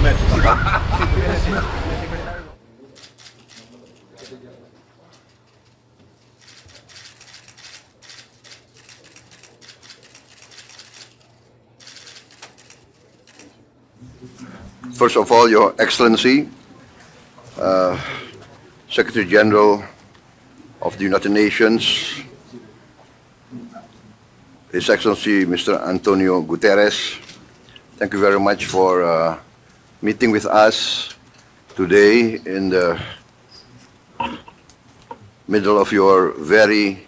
First of all, Your Excellency, Secretary General of the United Nations, His Excellency Mr. Antonio Guterres, thank you very much for meeting with us today in the middle of your very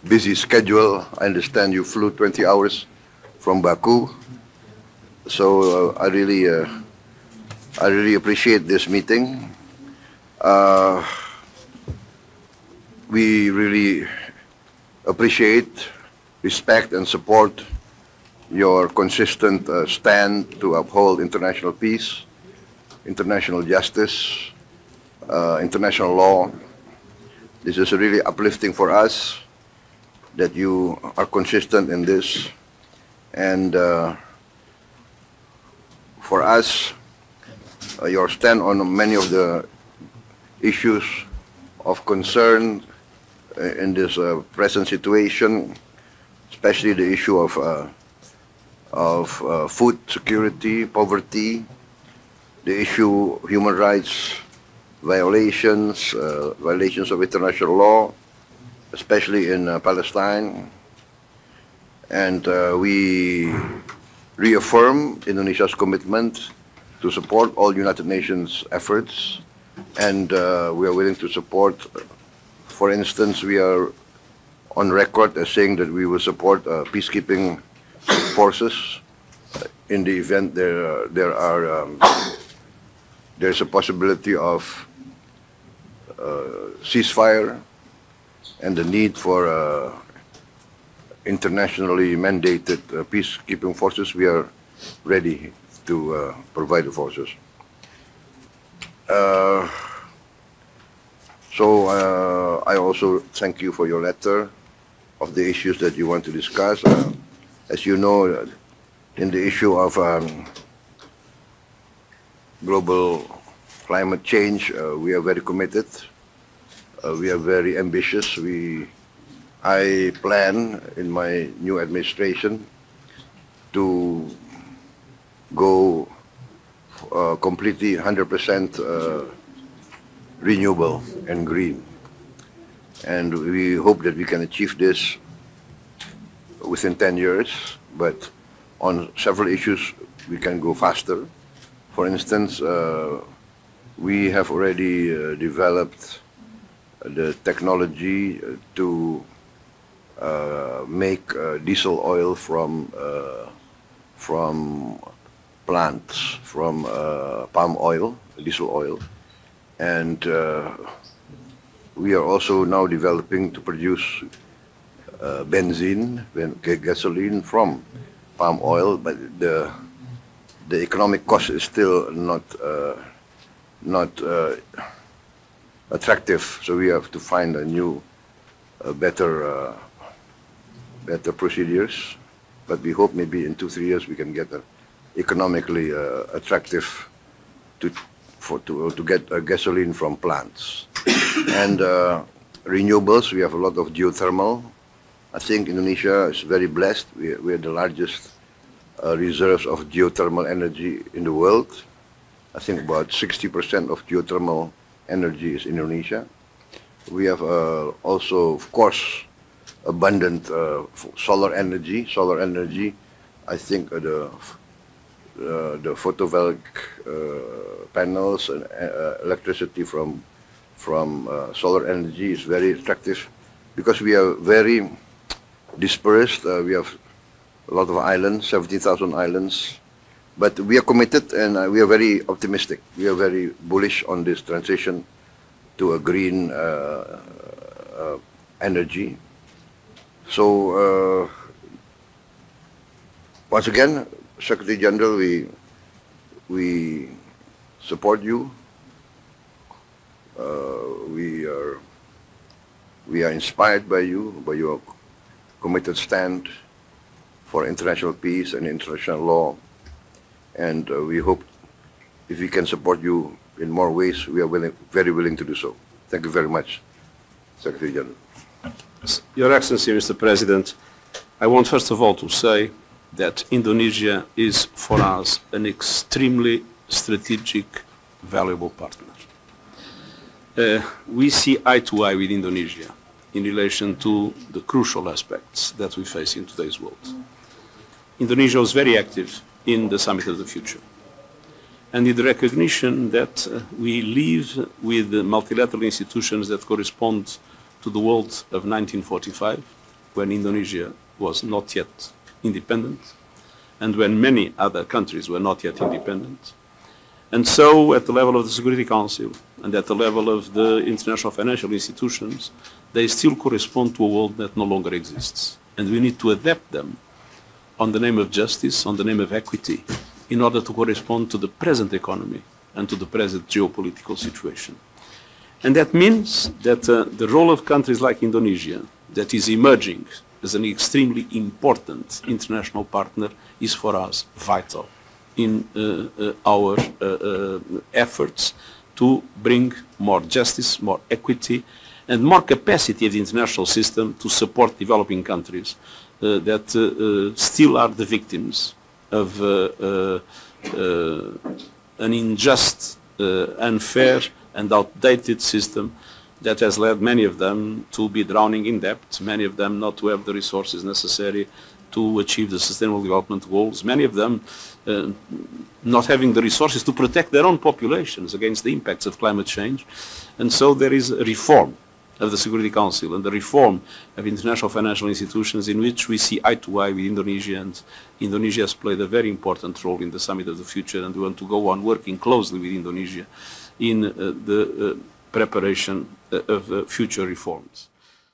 busy schedule. I understand you flew 20 hours from Baku, so I really appreciate this meeting. We really appreciate, respect, and support your consistent stand to uphold international peace, international justice, international law. This is really uplifting for us that you are consistent in this. And for us, your stand on many of the issues of concern in this present situation, especially the issue of food security, poverty, the issue of human rights violations, violations of international law, especially in Palestine. And we reaffirm Indonesia's commitment to support all United Nations efforts, and we are willing to support. For instance, we are on record as saying that we will support peacekeeping forces in the event there's a possibility of ceasefire and the need for internationally mandated peacekeeping forces. We are ready to provide the forces. So I also thank you for your letter of the issues that you want to discuss. As you know, in the issue of global climate change, we are very committed. We are very ambitious. I plan in my new administration to go completely 100% renewable and green. And we hope that we can achieve this within 10 years, but on several issues we can go faster. For instance, we have already developed the technology to make diesel oil from plants, from palm oil, diesel oil, and we are also now developing to produce benzene, gasoline from palm oil, but the economic cost is still not attractive. So we have to find a new, better procedures. But we hope maybe in 2-3 years we can get economically attractive to get gasoline from plants. And renewables, we have a lot of geothermal. I think Indonesia is very blessed. We are the largest reserves of geothermal energy in the world. I think about 60% of geothermal energy is in Indonesia. We have also, of course, abundant solar energy. Solar energy, I think the photovoltaic panels and electricity from solar energy is very attractive because we are very dispersed. We have a lot of islands, 17,000 islands, but we are committed and we are very optimistic. We are very bullish on this transition to a green energy. So once again, Secretary General, we support you. We are inspired by you, by your committed stand for international peace and international law, and we hope if we can support you in more ways, we are very willing to do so. Thank you very much, Secretary General. Your Excellency, Mr. President, I want first of all to say that Indonesia is for us an extremely strategic, valuable partner. We see eye to eye with Indonesia in relation to the crucial aspects that we face in today's world. Indonesia was very active in the Summit of the Future, and in the recognition that we live with multilateral institutions that correspond to the world of 1945, when Indonesia was not yet independent, and when many other countries were not yet independent. And so, at the level of the Security Council and at the level of the international financial institutions, they still correspond to a world that no longer exists. And we need to adapt them on the name of justice, on the name of equity, in order to correspond to the present economy and to the present geopolitical situation. And that means that the role of countries like Indonesia, that is emerging as an extremely important international partner, is for us vital in our efforts to bring more justice, more equity, and more capacity of the international system to support developing countries that still are the victims of an unjust, unfair, and outdated system that has led many of them to be drowning in debt, many of them not to have the resources necessary to achieve the Sustainable Development Goals, many of them not having the resources to protect their own populations against the impacts of climate change. And so there is a reform of the Security Council and the reform of international financial institutions in which we see eye to eye with Indonesia, and Indonesia has played a very important role in the Summit of the Future, and we want to go on working closely with Indonesia in the preparation of future reforms.